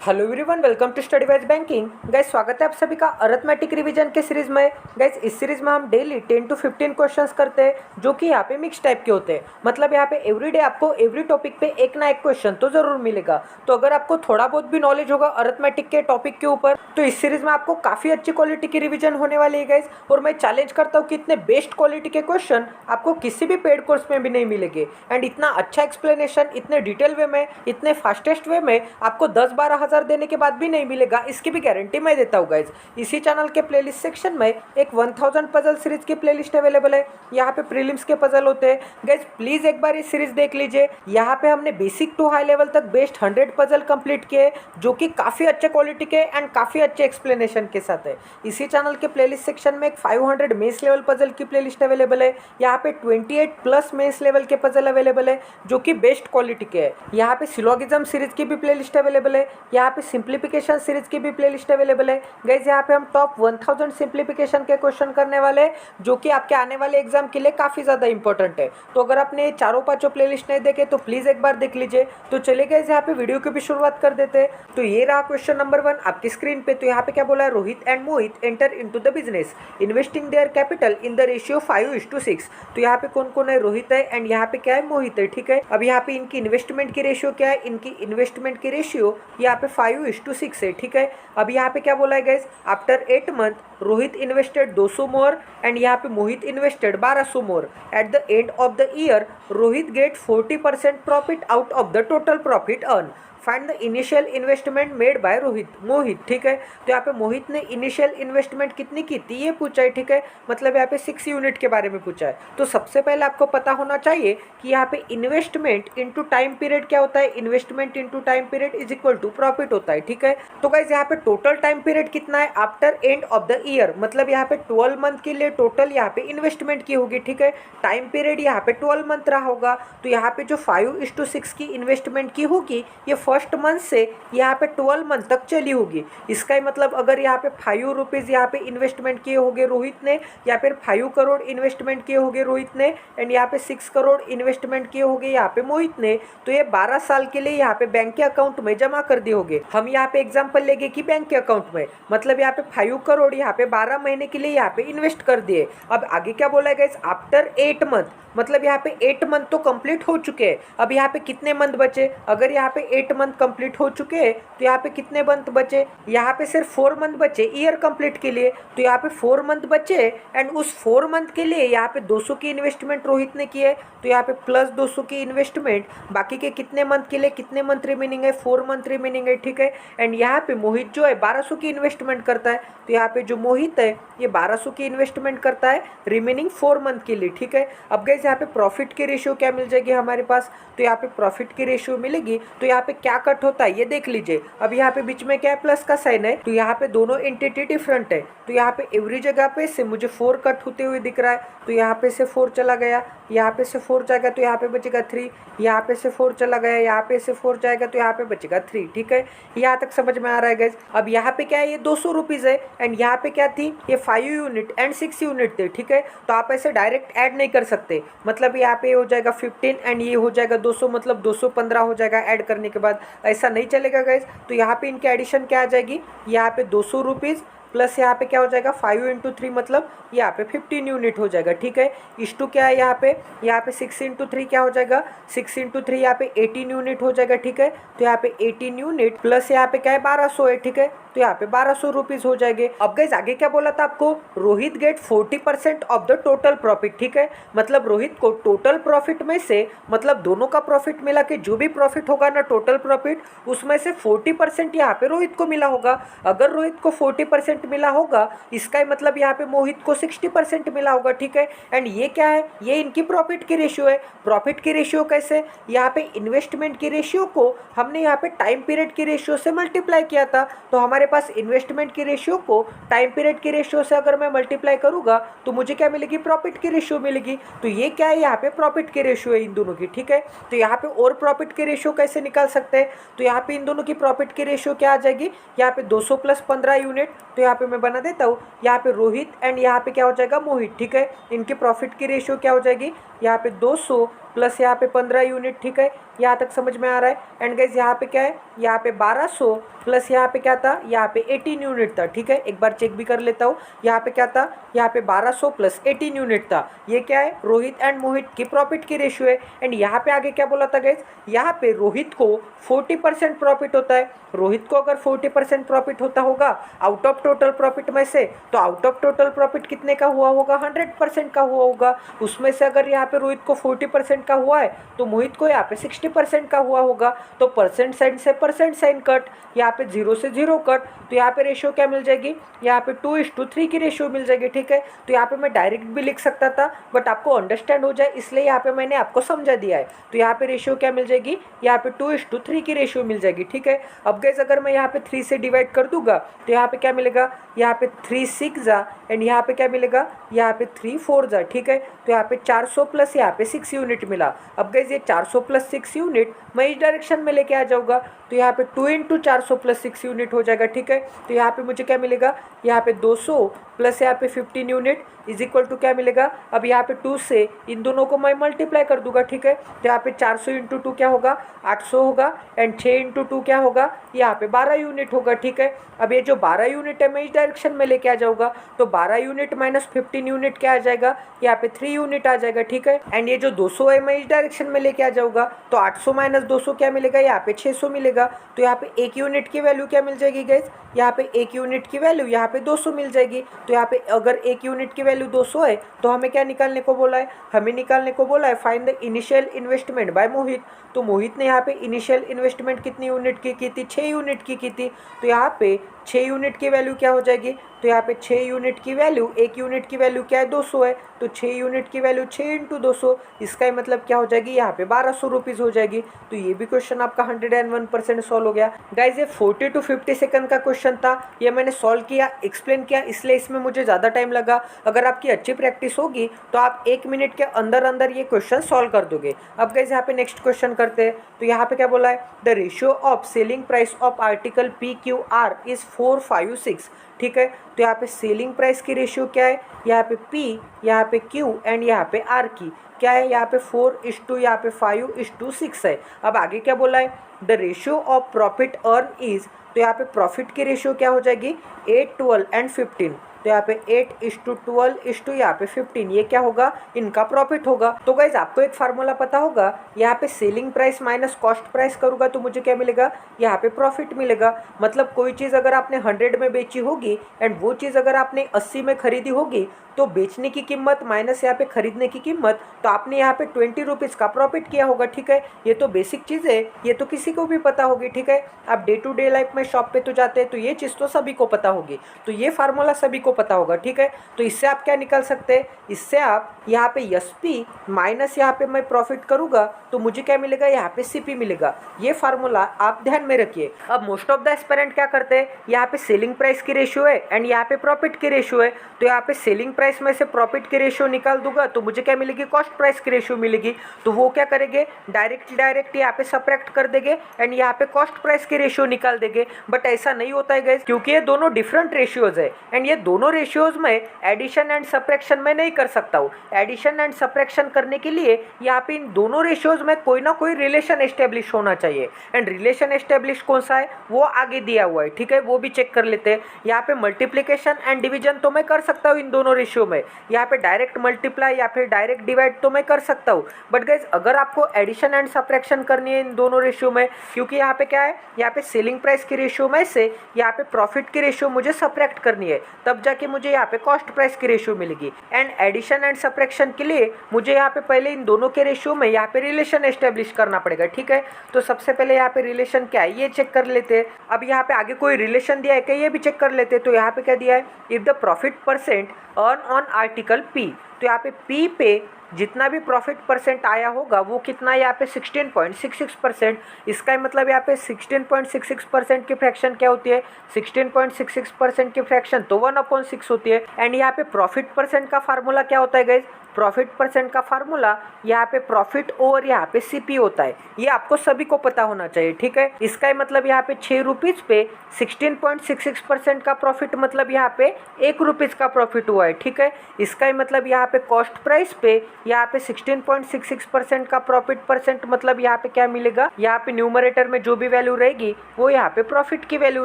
Hello everyone, welcome to study wise banking. Guys, स्वागत है आप सभी का अरिथमेटिक रिवीजन के सीरीज में। गाइस, इस सीरीज में हम डेली 10 to 15 क्वेश्चंस करते हैं जो कि यहाँ पे मिक्स टाइप के होते हैं। मतलब यहाँ पे एवरीडे आपको एवरी टॉपिक पे एक ना एक क्वेश्चन तो जरूर मिलेगा। तो अगर आपको थोड़ा बहुत भी नॉलेज होगा अरिथमेटिक के टॉपिक के ऊपर तो इस सीरीज में आपको काफ़ी अच्छी क्वालिटी की रिविजन होने वाली है गाइस। और मैं चैलेंज करता हूँ कि इतने बेस्ट क्वालिटी के क्वेश्चन आपको किसी भी पेड कोर्स में भी नहीं मिलेंगे। एंड इतना अच्छा एक्सप्लेनेशन इतने डिटेल वे में, इतने फास्टेस्ट वे में आपको 10-12 हज़ार देने के बाद भी नहीं मिलेगा, इसकी भी गारंटी मैं देता हूँ गाइज। इसी चैनल के प्लेलिस्ट सेक्शन में एक 1000 पजल सीरीज की प्लेलिस्ट अवेलेबल है। यहाँ पे प्रीलिम्स के पजल होते हैं गाइज, प्लीज एक बार इस सीरीज देख लीजिए। यहाँ पे हमने बेसिक टू हाई लेवल तक बेस्ट 100 पजल कंप्लीट किए जो कि काफी अच्छे क्वालिटी के एंड काफी अच्छे एक्सप्लेनेशन के साथ है। इसी चैनल के प्लेलिस्ट सेक्शन में एक 500 मेंस लेवल पजल की प्लेलिस्ट अवेलेबल है। यहाँ पे 28 प्लस मेंस लेवल के पजल अवेलेबल है जो कि बेस्ट क्वालिटी के है। यहाँ पे सिलोगिज्म सीरीज की भी प्लेलिस्ट अवेलेबल है। यहाँ पे सिंप्लीफिकेशन सीरीज की भी प्लेलिस्ट अवेलेबल है गाइस। यहाँ पे हम टॉप 1000 सिंप्लीफिकेशन के क्वेश्चन करने वाले हैं जो कि आपके आने वाले एग्जाम के लिए काफी ज्यादा इंपॉर्टेंट है। तो अगर आपने ये चारों पांचों प्लेलिस्ट नहीं देखे तो प्लीज एक बार देख लीजिए। तो चलिए गाइस, यहाँ पे वीडियो की भी शुरुआत कर देते हैं। तो ये रहा क्वेश्चन नंबर 1 आपकी स्क्रीन पे। तो यहाँ पे क्या बोला है, Rohit and Mohit enter into the business investing their capital in the ratio 5:6। तो यहाँ पे कौन कौन है, रोहित है एंड यहाँ पे क्या है, मोहित है। ठीक है, अब यहाँ पे इनकी इन्वेस्टमेंट की रेशियो क्या है, इनकी इन्वेस्टमेंट की रेशियो यहाँ पे 5:6 है। ठीक है, अब यहाँ पे क्या बोला है guys, after 8 month Rohit invested 200 more and यहाँ पे Mohit invested 1200 more. At the end of the year Rohit get 40% profit out of the total profit earn. Find the initial investment made by Mohit. ठीक है, तो यहाँ पे मोहित ने इनिशियल इन्वेस्टमेंट कितनी की थी ये पूछा है। ठीक है, मतलब यहाँ पे 6 यूनिट के बारे में पूछा है। तो सबसे पहले आपको पता होना चाहिए कि यहाँ पे इन्वेस्टमेंट इनटू टाइम पीरियड क्या होता है, investment into time period is equal to profit होता है। ठीक है, तो गाइस यहाँ पे टोटल टाइम पीरियड कितना है, after and of the year, मतलब यहाँ पे 12 मंथ के लिए टोटल यहाँ पे इन्वेस्टमेंट की होगी। ठीक है, टाइम पीरियड यहाँ पे 12 मंथ रहा होगा। तो यहाँ पे जो 5:6 की इन्वेस्टमेंट की होगी ये फर्स्ट मंथ से यहाँ पे 12 मंथ तक चली होगी। इसका ही मतलब अगर यहाँ पे 5 रुपीज़ यहाँ पे इन्वेस्टमेंट किए होंगे रोहित ने, या फिर 5 करोड़ इन्वेस्टमेंट किए होंगे रोहित ने एंड यहाँ पे 6 करोड़ इन्वेस्टमेंट किए होंगे यहाँ पे मोहित ने, तो ये 12 साल के लिए यहाँ पे बैंक के अकाउंट में जमा कर दिए होंगे। हम यहाँ पे एग्जाम्पल लेंगे कि बैंक के अकाउंट में, मतलब यहाँ पे 5 करोड़ यहाँ पे 12 महीने के लिए यहाँ पे इन्वेस्ट कर दिए। अब आगे क्या बोला है, आफ्टर 8 मंथ, मतलब यहाँ पे 8 मंथ तो कंप्लीट हो चुके हैं। अब यहाँ पे कितने मंथ बचे, अगर यहाँ पे 8 मंथ कंप्लीट हो चुके हैं तो यहाँ पे कितने मंथ बचे, यहाँ पे सिर्फ 4 मंथ बचे ईयर कंप्लीट के लिए। तो यहाँ पे 4 मंथ बचे एंड उस 4 मंथ के लिए यहाँ पे 200 की इन्वेस्टमेंट रोहित ने की है। तो यहाँ पे प्लस 200 की इन्वेस्टमेंट, बाकी के कितने मंथ के लिए, कितने मंथ रिमेनिंग है, 4 मंथ रिमेनिंग है। ठीक है, एंड यहाँ पे मोहित जो है 1200 की इन्वेस्टमेंट करता है। तो यहाँ पे जो मोहित है ये 1200 की इन्वेस्टमेंट करता है रिमेनिंग 4 मंथ के लिए। ठीक है, अब गाइस यहाँ पे प्रॉफिट की रेशियो क्या मिल जाएगी हमारे पास, तो यहाँ पे प्रॉफिट की रेशियो मिलेगी। तो यहाँ पे क्या कट होता है ये देख लीजिए। अब यहाँ पे बीच में क्या है, प्लस का साइन है, तो यहाँ पे दोनों एंटिटी डिफरेंट है। तो यहाँ पे एवरी जगह पे से मुझे 4 कट होते हुए दिख रहा है। तो यहाँ पे से 4 चला गया, यहाँ पे से 4 जाएगा तो यहाँ पे बचेगा 3, यहाँ पे से 4 चला गया, यहाँ पे से 4 जाएगा तो यहाँ पे बचेगा 3। ठीक है, यहाँ तक समझ में आ रहा है गाइस। अब यहाँ पे क्या है, ये 200 रुपीज़ है एंड यहाँ पे क्या थी, ये 5 यूनिट एंड 6 यूनिट थे। ठीक है, तो आप ऐसे डायरेक्ट ऐड नहीं कर सकते, मतलब यहाँ पे हो जाएगा 15 एंड ये हो जाएगा 200, मतलब 215 हो जाएगा ऐड करने के बाद, ऐसा नहीं चलेगा गाइस। तो यहाँ पे इनकी एडिशन क्या आ जाएगी, यहाँ पे 200 रुपीज़ प्लस यहाँ पे क्या हो जाएगा 5 × 3, मतलब यहाँ पे 15 यूनिट हो जाएगा। ठीक है, इस टू क्या है, यहाँ पे 6 × 3 क्या हो जाएगा, 6 × 3 यहाँ पे 18 यूनिट हो जाएगा। ठीक है, तो यहाँ पे 18 यूनिट प्लस यहाँ पे क्या है 1200 है। ठीक है, तो यहाँ पे 1200 रुपीज़ हो जाएंगे। अब गाइस आगे क्या बोला था आपको, Rohit get 40% of the total profit. ठीक है, मतलब रोहित को टोटल प्रॉफिट में से, मतलब दोनों का प्रॉफिट मिला के जो भी प्रॉफिट होगा ना टोटल प्रॉफिट, उसमें से 40% यहाँ पे रोहित को मिला होगा। अगर रोहित को 40% मिला होगा, इसका मतलब यहाँ पे मोहित को 60% मिला होगा। ठीक है, एंड ये क्या है, ये इनकी प्रॉफिट की रेशियो है। प्रॉफिट की रेशियो कैसे, यहाँ पे इन्वेस्टमेंट की रेशियो को हमने यहाँ पे टाइम पीरियड की रेशियो से मल्टीप्लाई किया था। तो हमारे पास इन्वेस्टमेंट की रेशियो को टाइम पीरियड की रेशियो से अगर मैं मल्टीप्लाई करूंगा तो मुझे क्या मिलेगी, प्रॉफिट की रेशियो मिलेगी। तो ये क्या है, यहाँ पे प्रॉफिट की रेशियो है इन दोनों की। ठीक है, तो यहाँ पे और प्रॉफिट की रेशियो कैसे निकाल सकते हैं, तो यहाँ पे इन दोनों की प्रॉफिट की रेशियो क्या आ जाएगी, यहाँ पे 200 + 15 यूनिट। तो यहाँ पे मैं बना देता हूँ, यहाँ पे रोहित एंड यहाँ पे क्या हो जाएगा मोहित। ठीक है, इनकी प्रॉफिट की रेशियो क्या हो जाएगी, यहाँ पे 200 प्लस यहाँ पे 15 यूनिट, ठीक है, यहाँ तक समझ में आ रहा है। एंड गाइज यहाँ पे क्या है, यहाँ पे 1200 प्लस यहाँ पे क्या था, यहाँ पे 18 यूनिट था, ठीक है। एक बार चेक भी कर लेता हूँ, यहाँ पे क्या था, यहाँ पे 1200 प्लस 18 यूनिट था। ये क्या है, रोहित एंड मोहित की प्रॉफिट की रेशियो है। एंड यहाँ पे आगे क्या बोला था गाइज, यहाँ पे रोहित को 40% प्रॉफिट होता है। रोहित को अगर 40% प्रॉफिट होता होगा आउट ऑफ टोटल प्रॉफिट में से, तो आउट ऑफ टोटल प्रॉफिट कितने का हुआ होगा, 100% का हुआ होगा। उसमें से अगर यहाँ पे रोहित को 40% का हुआ है तो मोहित को यहाँ पे 60% का हुआ होगा। तो परसेंट साइन से परसेंट साइन कट, यहाँ पे 0 से 0 कट, तो यहाँ पे रेशियो क्या मिल जाएगी, यहाँ पे 2:3 की रेशियो मिल जाएगी, ठीक है। तो यहाँ पे मैं डायरेक्ट भी लिख सकता था, बट आपको अंडरस्टैंड हो जाए इसलिए यहाँ पे मैंने आपको समझा दिया है। तो यहाँ पे रेशियो क्या मिल जाएगी, यहाँ पे 2:3 की रेशियो मिल जाएगी, ठीक है। अब गाइस अगर मैं यहाँ पे 3 से डिवाइड कर दूंगा तो यहाँ पे क्या मिलेगा, यहाँ पे 3 6 जा, एंड यहाँ पे क्या मिलेगा, यहाँ पे 3 4 जा, ठीक है। तो यहाँ पे 400 प्लस यहाँ पे 6 यूनिट मिला। अब गाइस ये 400 प्लस 6 यूनिट मैं इस डायरेक्शन में लेके आ जाऊँगा, तो यहाँ पे 2 × 400 प्लस 6 यूनिट हो जाएगा, ठीक है। तो यहाँ पे मुझे क्या मिलेगा, यहाँ पे 200 प्लस यहाँ पे 15 यूनिट इज इक्वल टू क्या मिलेगा, अब यहाँ पे 2 से इन दोनों को मैं मल्टीप्लाई कर दूंगा, ठीक है। तो यहाँ पे 400 × 2 क्या होगा, 800 होगा, एंड 6 × 2 क्या होगा, यहाँ पे 12 यूनिट होगा, ठीक है। अब ये जो 12 यूनिट है मैं इस डायरेक्शन में लेके आ जाऊँगा, तो 12 यूनिट माइनस 15 यूनिट क्या आ जाएगा, यहाँ पे 3 यूनिट आ जाएगा, ठीक है। एंड ये जो 200 है मैं इस डायरेक्शन में लेके आ जाऊँगा, तो 800 माइनस 200 क्या मिलेगा, यहाँ पे 600 मिलेगा। तो यहाँ पे 1 यूनिट की वैल्यू क्या मिल जाएगी गाइस, यहाँ पे 1 यूनिट की वैल्यू यहाँ पे 200 मिल जाएगी। तो यहाँ पे अगर 1 यूनिट की वैल्यू 200 है तो हमें क्या निकालने को बोला है, हमें निकालने को बोला है find the initial investment by Mohit. तो मोहित ने यहाँ पे इनिशियल इन्वेस्टमेंट कितनी यूनिट की थी, 6 यूनिट की थी। तो यहाँ पे 6 यूनिट की वैल्यू क्या हो जाएगी, तो यहाँ पे 6 यूनिट की वैल्यू, 1 यूनिट की वैल्यू क्या है, 200 है, तो 6 यूनिट की वैल्यू 6 × 200, इसका ही मतलब क्या हो जाएगी, यहाँ पे 1200 रुपीज़ हो जाएगी। तो ये भी क्वेश्चन आपका 101% सॉल्व हो गया। गाइज ये 40 to 50 सेकंड का क्वेश्चन था, ये मैंने सॉल्व किया, एक्सप्लेन किया, इसलिए इसमें मुझे ज़्यादा टाइम लगा। अगर आपकी अच्छी प्रैक्टिस होगी तो आप 1 मिनट के अंदर अंदर ये क्वेश्चन सॉल्व कर दोगे। अब गाइज यहाँ पे नेक्स्ट क्वेश्चन करते हैं, तो यहाँ पे क्या बोला है, the ratio of selling price of article PQR is 456, ठीक है। तो यहाँ पे सेलिंग प्राइस की रेशियो क्या है, यहाँ पे P, यहाँ पे Q एंड यहाँ पे R की क्या है, यहाँ पे 4:, यहाँ पे 5:6 है। अब आगे क्या बोला है, the ratio of profit earn is, तो यहाँ पे प्रॉफिट की रेशियो क्या हो जाएगी, 8, 12 एंड 15। तो यहाँ पे 8:12 यहाँ पे 15, ये क्या होगा, इनका प्रॉफिट होगा। तो गाइज आपको एक फार्मूला पता होगा, यहाँ पे selling price minus cost price करूँगा तो मुझे क्या मिलेगा, यहाँ पे प्रॉफिट मिलेगा। मतलब कोई चीज़ अगर आपने 100 में बेची होगी एंड वो चीज़ अगर आपने 80 में खरीदी होगी, तो बेचने की कीमत माइनस यहाँ पे खरीदने की कीमत, तो आपने यहाँ पे 20 रुपीज़ का प्रॉफिट किया होगा, ठीक है। ये तो बेसिक चीज़ है, ये तो किसी को भी पता होगी, ठीक है। आप डे टू डे लाइफ में शॉप पे तो जाते हैं, तो ये चीज़ तो सभी को पता होगी, तो ये फार्मूला सभी को पता होगा, ठीक है। तो इससे आप क्या निकाल सकते हैं, इससे आप यहाँ पे SP माइनस यहाँ पे मैं प्रॉफिट करूँगा तो मुझे क्या मिलेगा, यहाँ पे CP मिलेगा। ये फार्मूला आप ध्यान में रखिए। अब मोस्ट ऑफ द एस्पिरेंट क्या करते हैं, यहाँ पे सेलिंग प्राइस की रेशियो है एंड यहाँ पे प्रॉफिट की रेशियो है, तो यहाँ पे सेलिंग प्राइस में से प्रॉफिट की रेशियो निकाल दूंगा तो मुझे क्या मिलेगी, कॉस्ट प्राइस की रेशियो मिलेगी। तो वो क्या करेंगे, डायरेक्ट यहाँ पे सब्ट्रैक्ट कर देंगे एंड यहाँ पे कॉस्ट प्राइस की रेशियो निकाल देंगे। बट ऐसा नहीं होता है गाइस, क्योंकि ये दोनों डिफरेंट रेशियोज है एंड ये दोनों रेशियोज में एडिशन एंड सब्ट्रैक्शन में नहीं कर सकता हूँ। एडिशन एंड सब्ट्रैक्शन करने के लिए यहाँ पे इन दोनों रेशियोज में कोई ना कोई रिलेशन एस्टेब्लिश होना चाहिए एंड रिलेशन एस्टेब्लिश कौन सा है वो आगे दिया हुआ है, ठीक है, वो भी चेक कर लेते हैं। यहाँ पे मल्टीप्लीकेशन एंड डिवीजन तो मैं कर सकता हूँ इन दोनों रेशियो में, यहाँ पे डायरेक्ट मल्टीप्लाई या फिर डायरेक्ट डिवाइड तो मैं कर सकता हूँ। बट गाइज अगर आपको एडिशन एंड सब्ट्रैक्शन करनी है इन दोनों रेशियो में, क्योंकि यहाँ पे क्या है, यहाँ पे सेलिंग प्राइस की रेशियो में से यहाँ पे प्रॉफिट की रेशियो मुझे सब्ट्रैक्ट करनी है, तब जाके मुझे यहाँ पे कॉस्ट प्राइस की रेशियो मिलेगी। एंड एडिशन एंड सब्ट्रैक्शन के लिए मुझे यहाँ पे पहले इन दोनों के रेशियो में यहाँ पे रिलेशन एस्टेब्लिश करना पड़ेगा, ठीक है। तो सबसे पहले यहाँ पे रिलेशन क्या है ये चेक कर लेते हैं। अब यहाँ पे आगे कोई रिलेशन दिया है क्या ये भी चेक कर लेते हैं। तो यहाँ पे क्या दिया है, if the profit percent earn on article P, तो यहाँ पे P पे जितना भी प्रॉफिट परसेंट आया होगा वो कितना है, यहाँ पे 16.66%। इसका मतलब यहाँ पे 16.66% की फ्रैक्शन क्या होती है, 16.66% की फ्रैक्शन तो 1/6 होती है। एंड यहाँ पे प्रॉफिट परसेंट का फार्मूला क्या होता है गाइज, प्रॉफिट परसेंट का फार्मूला यहाँ पे प्रॉफिट ओवर यहाँ पे CP होता है, ये आपको सभी को पता होना चाहिए, ठीक है। इसका मतलब यहाँ पे 6 रुपीज़ पे 16.66% का प्रॉफिट, मतलब यहाँ पे 1 रुपीज़ का प्रॉफिट हुआ है, ठीक है। इसका मतलब यहाँ पे कॉस्ट प्राइस पे यहाँ पे 16.66% का प्रॉफिट परसेंट, मतलब यहाँ पे क्या मिलेगा, यहाँ पे न्यूमरेटर में जो भी वैल्यू रहेगी वो यहाँ पे प्रॉफिट की वैल्यू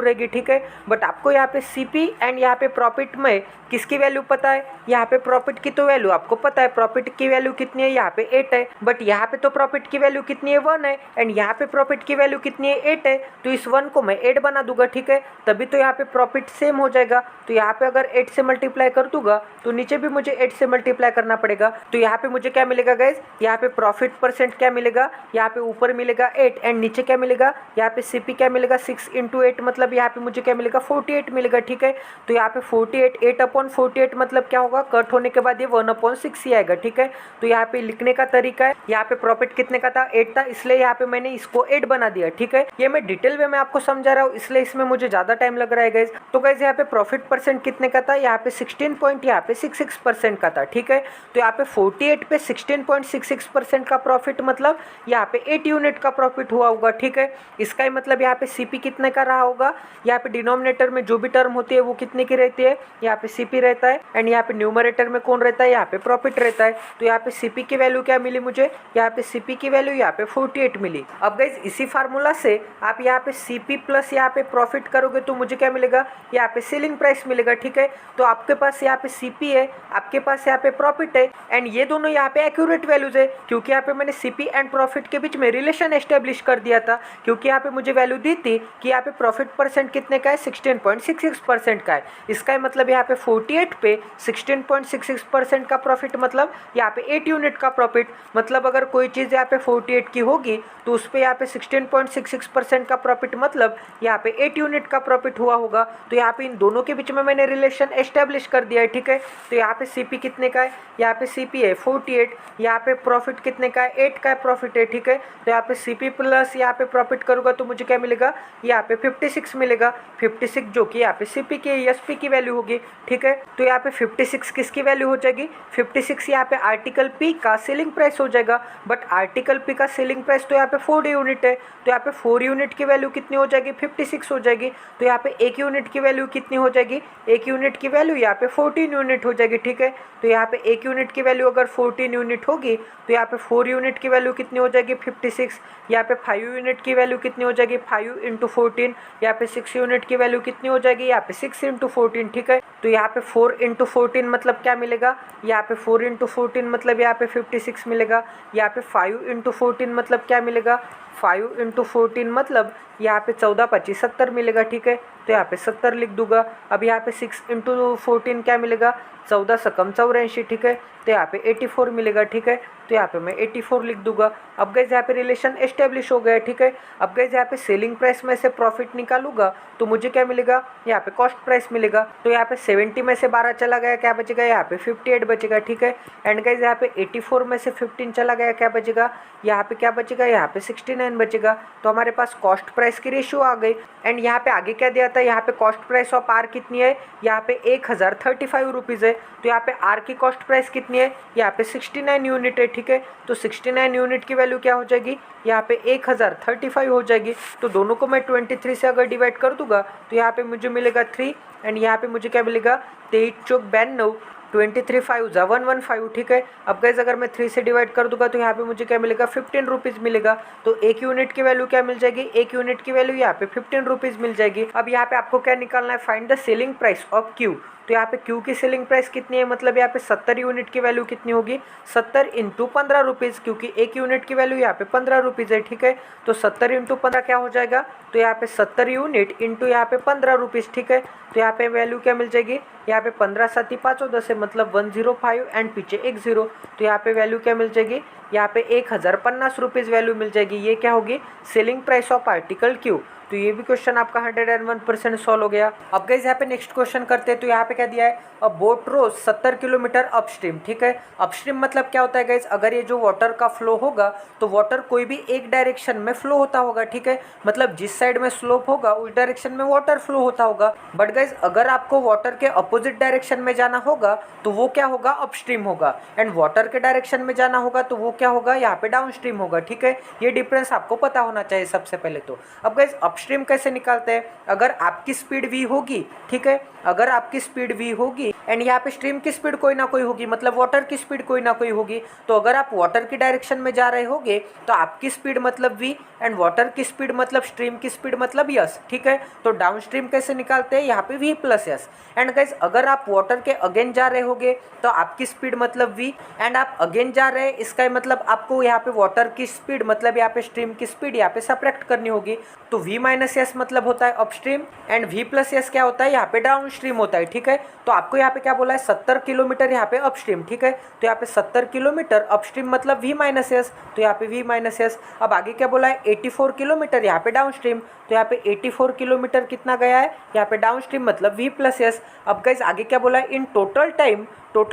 रहेगी, ठीक है। बट आपको यहाँ पे सीपी एंड यहाँ पे प्रॉफिट में किसकी वैल्यू पता है, यहाँ पे प्रॉफिट की तो वैल्यू आपको पता है, प्रॉफिट की वैल्यू कितनी है, यहाँ पे 8 है, बट यहाँ पे तो प्रॉफिट की वैल्यू कितनी है, 1 है, एंड यहाँ पे प्रॉफिट की वैल्यू कितनी है, 8 है, तो इस 1 को मैं 8 बना दूंगा, ठीक है, तभी तो यहाँ पे प्रॉफिट सेम हो जाएगा। तो यहाँ पे अगर 8 से मल्टीप्लाई कर दूंगा तो नीचे भी मुझे 8 से मल्टीप्लाई करना पड़ेगा, तो यहाँ पे मुझे क्या मिलेगा गाइज, यहाँ पे प्रॉफिट परसेंट क्या मिलेगा, यहाँ पे ऊपर मिलेगा 8 एंड नीचे क्या मिलेगा, यहाँ पे सीपी क्या मिलेगा, 6 × 8, मतलब यहाँ पे मुझे क्या मिलेगा, 48 मिलेगा, ठीक है। तो यहाँ पे 48, 8/48 मतलब क्या होगा, कट होने के बाद ये 1/6 ही आएगा, ठीक है। तो यहाँ पे लिखने का तरीका है, यहाँ पे प्रॉफिट कितने का था, 8 था, इसलिए यहाँ पे मैंने इसको 8 बना दिया, ठीक है। ये मैं डिटेल वे में आपको समझा रहा हूँ, इसलिए इसमें मुझे ज्यादा टाइम लग रहा है गाइज। तो गाइज यहाँ पे प्रॉफिट परसेंट कितने का था, यहाँ पे 16.66% का था, ठीक है। तो यहाँ पे 48 पे 16.66% का प्रॉफिट, मतलब यहाँ पे 8 यूनिट का प्रॉफिट हुआ होगा, ठीक है। इसका ही मतलब यहाँ पे सीपी कितने का रहा होगा, यहाँ पे डिनोमिनेटर में जो भी टर्म होती है वो कितने की रहती है, यहाँ पे सीपी रहता है, एंड यहाँ पे न्यूमरेटर में कौन रहता है, यहाँ पे प्रॉफिट रहता है। तो यहाँ पे सीपी की वैल्यू क्या मिली मुझे, यहाँ पे सीपी की वैल्यू यहाँ पे 48 मिली। अब गाइज इसी फार्मूला से आप यहाँ पे सीपी प्लस यहाँ पे प्रॉफिट करोगे तो मुझे क्या मिलेगा, यहाँ पे सेलिंग प्राइस मिलेगा, ठीक है। तो आपके पास यहाँ पे सीपी है, आपके पास यहाँ पे प्रॉफिट है, एंड ये दोनों यहाँ पे एक्यूरेट वैल्यूज है, क्योंकि यहाँ पे मैंने सीपी एंड प्रॉफिट के बीच में रिलेशन एस्टेब्लिश कर दिया था, क्योंकि यहाँ पे मुझे वैल्यू दी थी कि यहाँ पे प्रॉफिट परसेंट कितने का है, 16.66% का है। इसका मतलब यहाँ पे 48 पे 16.66% का प्रॉफिट, मतलब यहाँ पे 8 यूनिट का प्रॉफिट, मतलब अगर कोई चीज़ यहाँ पे 48 की होगी तो उस पर यहाँ पे 16.66% का प्रॉफिट, मतलब यहाँ पे 8 यूनिट का प्रॉफिट हुआ होगा। तो यहाँ पे इन दोनों के बीच में मैंने रिलेशन एस्टेब्लिश कर दिया है, ठीक है। तो यहाँ पे सीपी कितने का है, यहाँ पे सीपी है 48, यहाँ पे प्रॉफिट कितने का है, 8 का प्रॉफिट है, ठीक है। तो यहाँ पे सीपी प्लस यहाँ पे प्रॉफिट करूँगा तो मुझे क्या मिलेगा, यहाँ पे 56 मिलेगा, 56 जो कि यहाँ पे सीपी की एसपी की वैल्यू होगी, ठीक है। तो यहाँ पे 56 किसकी वैल्यू हो जाएगी, 56 यहाँ पे आर्टिकल पी का सेलिंग प्राइस हो जाएगा, बट आर्टिकल पी का सेलिंग प्राइस तो यहाँ पे 4 यूनिट है, तो यहाँ पे 4 यूनिट की वैल्यू कितनी हो जाएगी, 56 हो जाएगी। तो यहाँ पे 1 यूनिट की वैल्यू कितनी हो जाएगी, 1 यूनिट की वैल्यू यहाँ पे 14 यूनिट हो जाएगी, ठीक है। तो यहाँ पे 1 यूनिट की वैल्यू अगर 14 यूनिट होगी तो यहाँ पे 4 यूनिट की वैल्यू कितनी हो जाएगी, 56। यहाँ पे 5 यूनिट की वैल्यू कितनी हो जाएगी, 5 × 14। यहाँ पे 6 यूनिट की वैल्यू कितनी हो जाएगी, यहाँ पे 6 × 14, ठीक है। तो यहाँ पे 4 × 14 मतलब क्या मिलेगा, यहाँ पे 4 × 14 मतलब यहाँ पे 56 मिलेगा। यहाँ पे 5 × 14 मतलब क्या मिलेगा, 5 × 14 मतलब यहाँ पे 14 25 70 मिलेगा, ठीक है। तो यहाँ पे 70 लिख दूंगा। अब यहाँ पे 6 × 14 क्या मिलेगा, 14 से कम 84, ठीक है। तो यहाँ पे 84 मिलेगा, ठीक है। तो यहाँ पे मैं 84 लिख दूंगा। अब गाइस यहाँ पे रिलेशन एस्टेब्लिश हो गया, ठीक है। अब गाइस यहाँ पे सेलिंग प्राइस में से प्रॉफिट निकालूंगा तो मुझे क्या मिलेगा, यहाँ पे कॉस्ट प्राइस मिलेगा। तो यहाँ पे 70 में से 12 चला गया, क्या बचेगा, यहाँ पे 58 बचेगा, ठीक है। एंड गाइस यहाँ पे 84 में से 15 चला गया, क्या बचेगा, यहाँ पे क्या बचेगा, यहाँ पे 69 बचेगा। तो हमारे पास कॉस्ट प्राइस की रेशियो आ गई। एंड यहाँ पे आगे क्या दिया था, यहाँ पे कॉस्ट प्राइस ऑफ आर कितनी है, यहाँ पे 1035 रुपीज़ है। तो यहाँ पे आर की कॉस्ट प्राइस कितनी है, यहाँ पे 69 यूनिट है, ठीक है। तो 69 यूनिट की वैल्यू क्या हो जाएगी, यहाँ पे 1035 हो जाएगी। तो दोनों को मैं 23 से अगर डिवाइड कर दूंगा तो यहाँ पे मुझे मिलेगा 3, एंड यहाँ पे मुझे क्या मिलेगा, 23 चौक 92, 23 5 जा 115, ठीक है। अब गाइस अगर मैं 3 से डिवाइड कर दूंगा तो यहाँ पे मुझे क्या मिलेगा, 15 रुपीज़ मिलेगा। तो 1 यूनिट की वैल्यू क्या मिल जाएगी, 1 यूनिट की वैल्यू यहाँ पे 15 रुपीज़ मिल जाएगी। अब यहाँ पे आपको क्या निकालना है, find the selling price of Q. तो यहाँ पे क्यू की सेलिंग प्राइस कितनी है, मतलब यहाँ पे 70 यूनिट की वैल्यू कितनी होगी, 70 × 15 रुपीज़, क्योंकि 1 यूनिट की वैल्यू यहाँ पे 15 रुपीज़ है, ठीक है। तो 70 × 15 क्या हो जाएगा, तो यहाँ पे 70 यूनिट इंटू यहाँ पे 15 रुपीज़, ठीक है। तो यहाँ पे वैल्यू क्या मिल जाएगी, यहाँ पे 15 7 5 10 है, मतलब 105 एंड पीछे 10। तो यहाँ पे वैल्यू क्या मिल जाएगी, यहाँ पे 1050 रुपीज़ वैल्यू मिल जाएगी। ये क्या होगी, selling price of article Q. तो ये भी क्वेश्चन आपका 101% सॉल्व हो गया। अब गाइस यहाँ पे नेक्स्ट क्वेश्चन करते हैं। तो यहाँ पे क्या दिया है, a boat rows 70 kilometre upstream, ठीक है। अपस्ट्रीम मतलब क्या होता है गाइस, अगर ये जो वाटर का फ्लो होगा तो वाटर कोई भी एक डायरेक्शन में फ्लो होता होगा, ठीक है। मतलब जिस साइड में स्लोप होगा उस डायरेक्शन में वाटर फ्लो होता होगा। बट गाइस अगर आपको वाटर के अपोजिट डायरेक्शन में जाना होगा तो वो क्या होगा, अपस्ट्रीम होगा। एंड वाटर के डायरेक्शन में जाना होगा तो वो क्या होगा, यहाँ पे डाउनस्ट्रीम होगा, ठीक है। ये डिफरेंस आपको पता होना चाहिए सबसे पहले। तो अब गाइस अपस्ट्रीम कैसे निकालते हैं, अगर आपकी स्पीड v होगी, ठीक है, अगर आपकी स्पीड v होगी एंड यहाँ पे स्ट्रीम की स्पीड कोई ना कोई होगी, मतलब वाटर की स्पीड कोई ना कोई होगी, तो अगर आप वाटर की डायरेक्शन में जा रहे होगे तो आपकी स्पीड मतलब v एंड वाटर की स्पीड मतलब स्ट्रीम की स्पीड मतलब यस, ठीक है। तो डाउन स्ट्रीम कैसे निकालते हैं, यहाँ पे v plus yes. And guys अगर आप वाटर के अगेन जा रहे होगे तो आपकी स्पीड मतलब v एंड आप अगेन जा रहे हैं, इसका मतलब आपको यहाँ पे वाटर की स्पीड मतलब यहाँ पे स्ट्रीम की स्पीड यहाँ पे सब्ट्रैक्ट करनी होगी। तो v माइनस यस मतलब होता है upstream and v plus yes क्या होता है, यहाँ पे डाउन स्ट्रीम होता है, ठीक है। तो आपको यहाँ पे क्या बोला है, 70 किलोमीटर यहाँ पे अपस्ट्रीम, ठीक है। तो यहाँ पे 70 किलोमीटर अपस्ट्रीम मतलब v माइनस यस, तो यहाँ पे v माइनस यस। अब आगे क्या बोला है, 84 किलोमीटर यहाँ पे डाउन स्ट्रीम, तो यहाँ पे 84 किलोमीटर कितना गया है, यहाँ पे डाउन स्ट्रीम मतलब v प्लस यस। अब गाइस आगे क्या बोला है, इन टोटल